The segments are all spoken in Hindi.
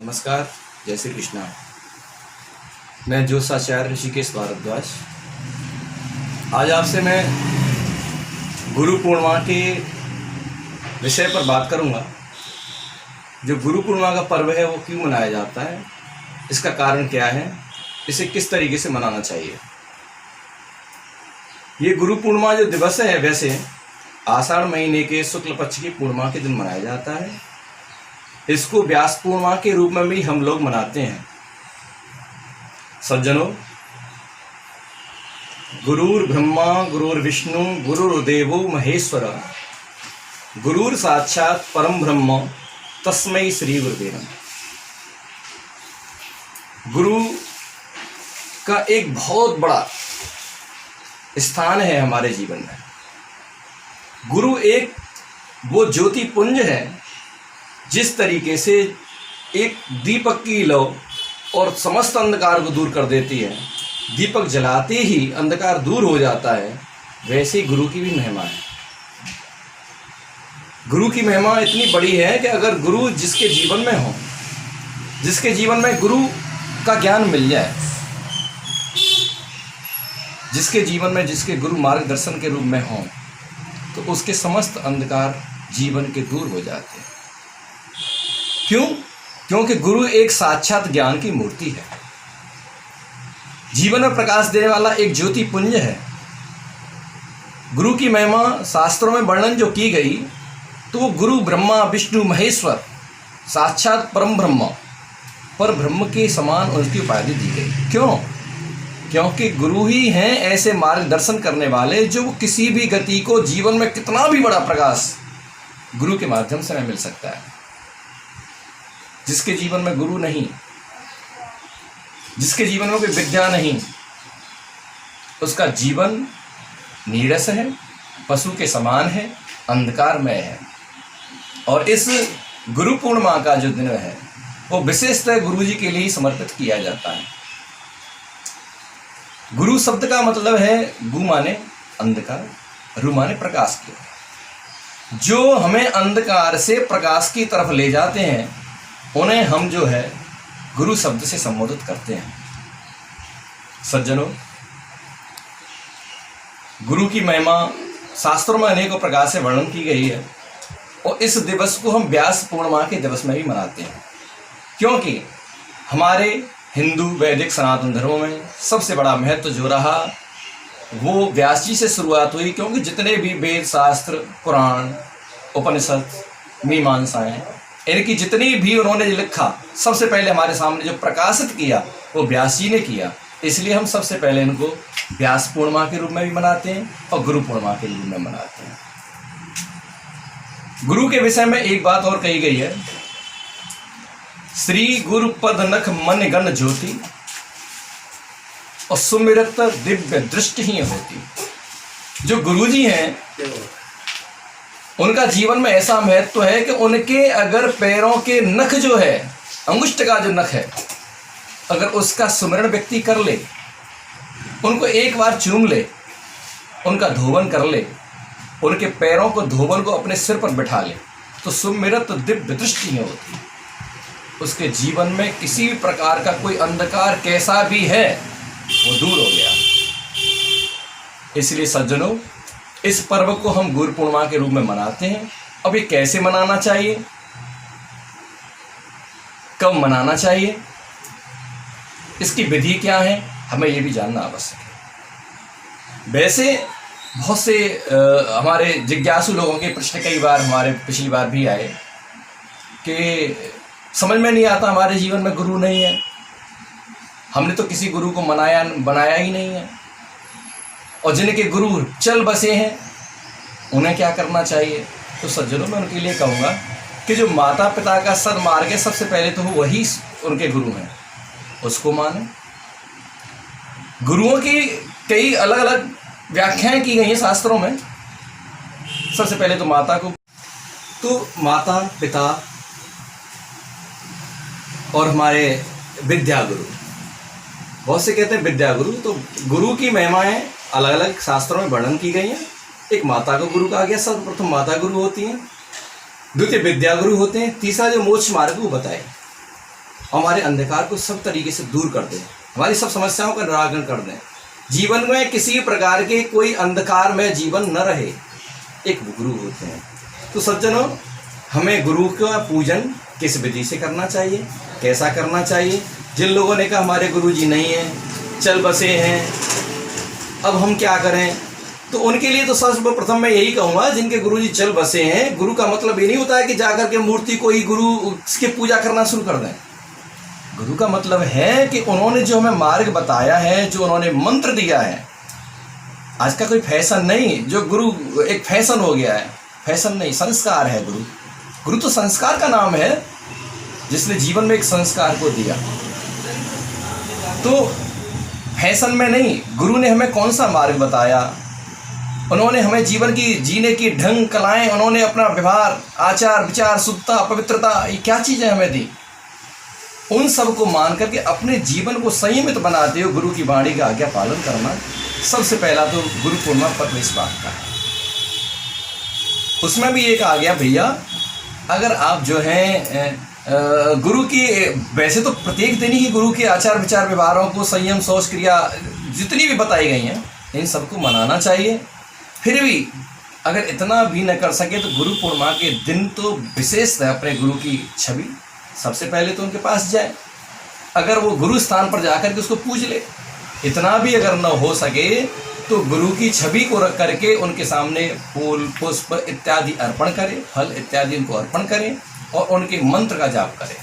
नमस्कार, जय श्री कृष्णा। मैं ज्योतिषाचार्य ऋषिकेश भारद्वाज। आज आपसे मैं गुरु पूर्णिमा के विषय पर बात करूंगा। जो गुरु पूर्णिमा का पर्व है वो क्यों मनाया जाता है, इसका कारण क्या है, इसे किस तरीके से मनाना चाहिए। ये गुरु पूर्णिमा जो दिवस है वैसे आषाढ़ महीने के शुक्ल पक्ष की पूर्णिमा के दिन मनाया जाता है। इसको व्यास पूर्णिमा के रूप में भी हम लोग मनाते हैं। सज्जनों, गुरुर् ब्रह्मा गुरुर्विष्णु गुरुर्देवो महेश्वर गुरुर साक्षात परम ब्रह्म तस्मै श्री गुरुवे नमः। गुरु का एक बहुत बड़ा स्थान है हमारे जीवन में। गुरु एक वो ज्योति पुंज है जिस तरीके से एक दीपक की लौ और समस्त अंधकार को दूर कर देती है, दीपक जलाते ही अंधकार दूर हो जाता है, वैसे ही गुरु की भी महिमा है। गुरु की महिमा इतनी बड़ी है कि अगर गुरु जिसके जीवन में हो, जिसके जीवन में गुरु का ज्ञान मिल जाए, जिसके जीवन में जिसके गुरु मार्गदर्शन के रूप में हो, तो उसके समस्त अंधकार जीवन के दूर हो जाते हैं। क्यों? क्योंकि गुरु एक साक्षात ज्ञान की मूर्ति है, जीवन में प्रकाश देने वाला एक ज्योति पुंज है। गुरु की महिमा शास्त्रों में वर्णन जो की गई, तो वो गुरु ब्रह्मा विष्णु महेश्वर साक्षात परम ब्रह्म पर ब्रह्म के समान उनकी उपाधि दी गई। क्यों? क्योंकि गुरु ही हैं ऐसे मार्गदर्शन करने वाले जो किसी भी गति को जीवन में कितना भी बड़ा प्रकाश गुरु के माध्यम से हमें मिल सकता है। जिसके जीवन में गुरु नहीं, जिसके जीवन में कोई विद्या नहीं, उसका जीवन नीरस है, पशु के समान है, अंधकारमय है। और इस गुरु पूर्णिमा का जो दिन है वो विशेषतः गुरु जी के लिए ही समर्पित किया जाता है। गुरु शब्द का मतलब है गु माने अंधकार, रु माने प्रकाश की। जो हमें अंधकार से प्रकाश की तरफ ले जाते हैं उन्हें हम जो है गुरु शब्द से संबोधित करते हैं। सज्जनों, गुरु की महिमा शास्त्रों में अनेकों प्रकार से वर्णन की गई है और इस दिवस को हम व्यास पूर्णिमा के दिवस में भी मनाते हैं। क्योंकि हमारे हिंदू वैदिक सनातन धर्मों में सबसे बड़ा महत्व जो रहा वो व्यास जी से शुरुआत हुई। क्योंकि जितने भी वेद शास्त्र पुराण उपनिषद मीमांसाएं, इनकी जितनी भी उन्होंने लिखा, सबसे पहले हमारे सामने जो प्रकाशित किया वो व्यास जी ने किया। इसलिए हम सबसे पहले इनको व्यास पूर्णिमा के रूप में भी मनाते हैं और गुरु पूर्णिमा के रूप में मनाते हैं। गुरु के विषय में एक बात और कही गई है, श्री गुरु पद नख मन गण ज्योति और सुमिरत दिव्य दृष्टि ही होती। जो गुरु जी हैं उनका जीवन में ऐसा महत्व है कि उनके अगर पैरों के नख जो है, अंगुष्ठ का जो नख है, अगर उसका सुमिरन व्यक्ति कर ले, उनको एक बार चूम ले, उनका धोवन कर ले, उनके पैरों को धोवन को अपने सिर पर बिठा ले, तो सुमिरत दिव्य दृष्टि होती। उसके जीवन में किसी भी प्रकार का कोई अंधकार कैसा भी है वो दूर हो गया। इसलिए सज्जनों, इस पर्व को हम गुरु पूर्णिमा के रूप में मनाते हैं। अब ये कैसे मनाना चाहिए, कब मनाना चाहिए, इसकी विधि क्या है, हमें ये भी जानना आवश्यक है। वैसे बहुत से हमारे जिज्ञासु लोगों के प्रश्न कई बार हमारे पिछली बार भी आए कि समझ में नहीं आता, हमारे जीवन में गुरु नहीं है, हमने तो किसी गुरु को बनाया ही नहीं है, और जिनके गुरु चल बसे हैं उन्हें क्या करना चाहिए। तो सज्जनों, मैं उनके लिए कहूँगा कि जो माता पिता का सद्मार्ग है, सबसे पहले तो वही उनके गुरु हैं, उसको माने। गुरुओं की कई अलग अलग व्याख्याएं की गई हैं शास्त्रों में। सबसे पहले तो माता को, तो माता पिता और हमारे विद्या गुरु, बहुत से कहते हैं विद्या गुरु। तो गुरु की महिमाएं अलग अलग शास्त्रों में वर्णन की गई हैं। एक माता को गुरु कहा गया, सर्वप्रथम माता गुरु होती हैं, द्वितीय विद्या गुरु होते हैं, तीसरा जो मोक्ष मार्ग वो बताए। हमारे अंधकार को सब तरीके से दूर कर दें, हमारी सब समस्याओं का निराकरण कर दें। जीवन में किसी प्रकार के कोई अंधकार में जीवन न रहे, एक गुरु होते हैं। तो सज्जनों, हमें गुरु का पूजन किस विधि से करना चाहिए, कैसा करना चाहिए। जिन लोगों ने कहा हमारे गुरु जी नहीं हैं, चल बसे हैं, अब हम क्या करें, तो उनके लिए तो सर्वप्रथम मैं यही कहूँगा, जिनके गुरु जी चल बसे हैं, गुरु का मतलब ये नहीं होता है कि जाकर के मूर्ति को ही गुरु की पूजा करना शुरू कर दें। गुरु का मतलब है कि उन्होंने जो हमें मार्ग बताया है, जो उन्होंने मंत्र दिया है। आज का कोई फैशन नहीं, जो गुरु एक फैशन हो गया है, फैशन नहीं, संस्कार है गुरु। गुरु तो संस्कार का नाम है, जिसने जीवन में एक संस्कार को दिया। तो फैशन में नहीं, गुरु ने हमें कौन सा मार्ग बताया, उन्होंने हमें जीवन की जीने की ढंग कलाएं, उन्होंने अपना व्यवहार, आचार विचार, शुद्धता, पवित्रता, ये क्या चीज़ें हमें दी, उन सब को मान करके अपने जीवन को संयमित बनाते हुए गुरु की वाणी का आज्ञा पालन करना सबसे पहला तो गुरु पूर्णिमा पर्व इस बात का है। उसमें भी एक आ गया भैया, अगर आप जो हैं गुरु की, वैसे तो प्रत्येक दिन ही गुरु के आचार विचार व्यवहारों को, संयम शौच क्रिया जितनी भी बताई गई हैं, इन सबको मनाना चाहिए। फिर भी अगर इतना भी न कर सके तो गुरु पूर्णिमा के दिन तो विशेष है अपने गुरु की छवि सबसे पहले तो उनके पास जाए, अगर वो गुरु स्थान पर जाकर के उसको पूज ले। इतना भी अगर न हो सके तो गुरु की छवि को रख करके उनके सामने फूल पुष्प इत्यादि अर्पण करें, फल इत्यादि उनको अर्पण करें और उनके मंत्र का जाप करें।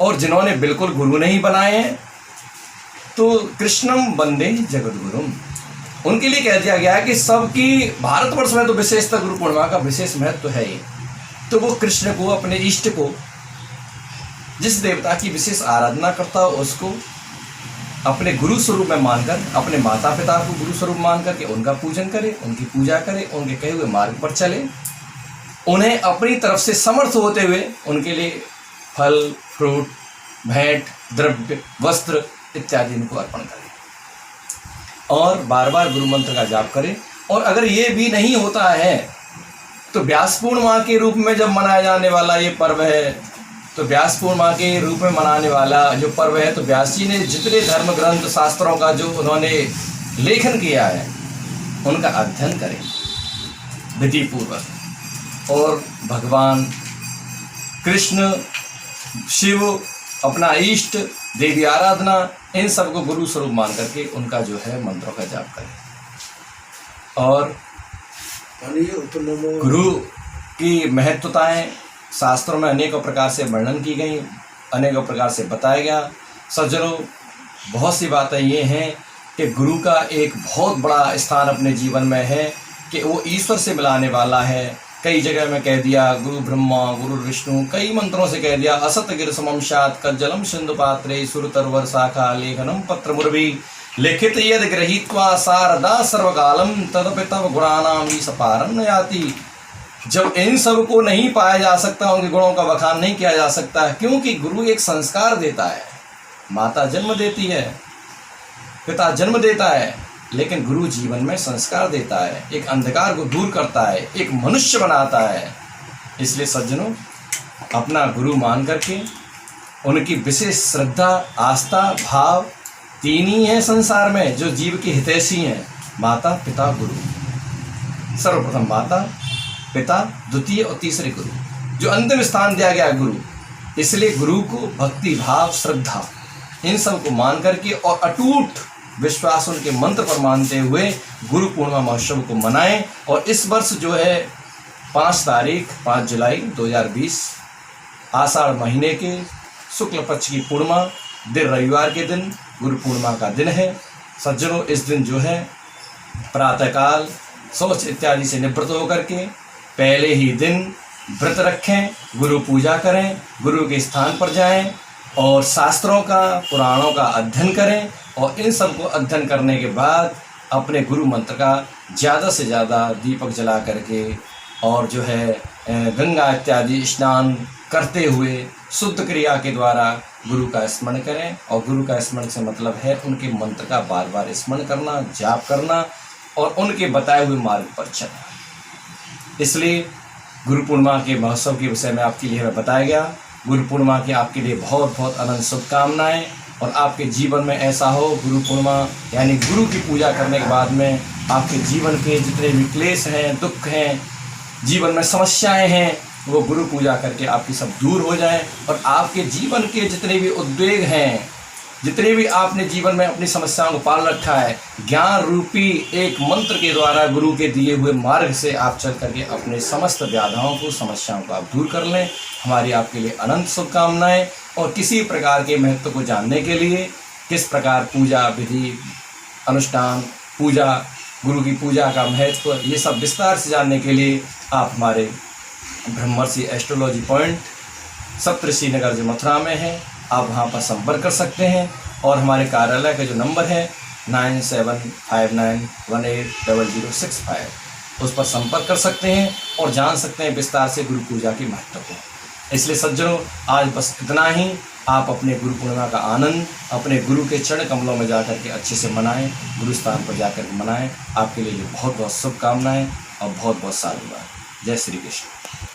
और जिन्होंने बिल्कुल गुरु नहीं बनाए हैं तो कृष्णम वंदे जगद्गुरुम, उनके लिए कह दिया गया है कि सबकी भारतवर्ष में तो विशेषता गुरु पूर्णिमा का विशेष महत्व है ही। तो वो कृष्ण को, अपने इष्ट को, जिस देवता की विशेष आराधना करता हो उसको अपने गुरु स्वरूप में मानकर, अपने माता पिता को गुरु स्वरूप मान करके उनका पूजन करे, उनकी पूजा करे, उनके कहे हुए मार्ग पर चले, उन्हें अपनी तरफ से समर्थ होते हुए उनके लिए फल फ्रूट, भेंट, द्रव्य, वस्त्र इत्यादि उनको अर्पण करें और बार बार गुरु मंत्र का जाप करें। और अगर ये भी नहीं होता है तो व्यास पूर्णिमा के रूप में जब मनाया जाने वाला ये पर्व है, तो व्यास पूर्णिमा के रूप में मनाने वाला जो पर्व है, तो व्यास जी ने जितने धर्म ग्रंथ शास्त्रों का जो उन्होंने लेखन किया है उनका अध्ययन करें विधि पूर्वक, और भगवान कृष्ण, शिव, अपना इष्ट, देवी आराधना, इन सबको गुरु स्वरूप मान करके उनका जो है मंत्रों का जाप करें। और गुरु की महत्वताएं शास्त्रों में अनेकों प्रकार से वर्णन की गई, अनेकों प्रकार से बताया गया। सज्जनों, बहुत सी बातें ये हैं कि गुरु का एक बहुत बड़ा स्थान अपने जीवन में है कि वो ईश्वर से मिलाने वाला है। कई जगह में कह दिया गुरु ब्रह्मा गुरु विष्णु, कई मंत्रों से कह दिया असत गिर समंशात कज्जलम सिंधु पात्रे सुरतरवर शाखा लेखनम पत्र मुरभी लिखित यद गृहीत्वा शारदा सर्वकालम तदपि तव गुणानाम ईश पारम न याति। जब इन सब को नहीं पाया जा सकता, उनके गुणों का बखान नहीं किया जा सकता, क्योंकि गुरु एक संस्कार देता है। माता जन्म देती है, पिता जन्म देता है, लेकिन गुरु जीवन में संस्कार देता है, एक अंधकार को दूर करता है, एक मनुष्य बनाता है। इसलिए सज्जनों, अपना गुरु मान करके उनकी विशेष श्रद्धा, आस्था, भाव तीन ही हैं संसार में जो जीव के हितैषी हैं, माता पिता गुरु। सर्वप्रथम माता पिता, द्वितीय और तीसरे गुरु, जो अंतिम स्थान दिया गया गुरु। इसलिए गुरु को भक्ति भाव, श्रद्धा, इन सब को मान करके और अटूट विश्वास उनके मंत्र पर मानते हुए गुरु पूर्णिमा महोत्सव को मनाएं। और इस वर्ष जो है 5 जुलाई 2020 आषाढ़ महीने के शुक्ल पक्ष की पूर्णिमा, दिन रविवार के दिन गुरु पूर्णिमा का दिन है। सज्जनों, इस दिन जो है प्रातःकाल शौच इत्यादि से निवृत्त होकर के पहले ही दिन व्रत रखें, गुरु पूजा करें, गुरु के स्थान पर जाएं और शास्त्रों का, पुराणों का अध्ययन करें। और इन सब को अध्ययन करने के बाद अपने गुरु मंत्र का ज़्यादा से ज़्यादा दीपक जला करके और जो है गंगा इत्यादि स्नान करते हुए शुद्ध क्रिया के द्वारा गुरु का स्मरण करें। और गुरु का स्मरण से मतलब है उनके मंत्र का बार बार स्मरण करना, जाप करना और उनके बताए हुए मार्ग पर चलना। इसलिए गुरु पूर्णिमा के महोत्सव के विषय में आपके लिए बताया गया। गुरु पूर्णिमा की आपके लिए बहुत बहुत अनंत शुभकामनाएं, और आपके जीवन में ऐसा हो गुरु पूर्णिमा यानी गुरु की पूजा करने के बाद में आपके जीवन के जितने भी क्लेश हैं, दुख हैं, जीवन में समस्याएं हैं, वो गुरु पूजा करके आपकी सब दूर हो जाएं, और आपके जीवन के जितने भी उद्वेग हैं, जितने भी आपने जीवन में अपनी समस्याओं को पाल रखा है, ज्ञान रूपी एक मंत्र के द्वारा गुरु के दिए हुए मार्ग से आप चल करके अपने समस्त व्याधाओं को, समस्याओं को आप दूर कर लें। हमारी आपके लिए अनंत शुभकामनाएं। और किसी प्रकार के महत्व को जानने के लिए, किस प्रकार पूजा विधि, अनुष्ठान, पूजा, गुरु की पूजा का महत्व, ये सब विस्तार से जानने के लिए आप हमारे ब्रह्मर्षि एस्ट्रोलॉजी पॉइंट सप्तऋषि नगर जो मथुरा में है, आप वहाँ पर संपर्क कर सकते हैं। और हमारे कार्यालय का जो नंबर है 9759180065, उस पर संपर्क कर सकते हैं और जान सकते हैं विस्तार से गुरु पूजा के महत्व को। इसलिए सज्जनों, आज बस इतना ही। आप अपने गुरु पूर्णिमा का आनंद अपने गुरु के चरण कमलों में जाकर के अच्छे से मनाएं, गुरु स्थान पर जाकर के मनाएं। आपके लिए बहुत बहुत शुभकामनाएं और बहुत बहुत साधुवाद। जय श्री कृष्ण।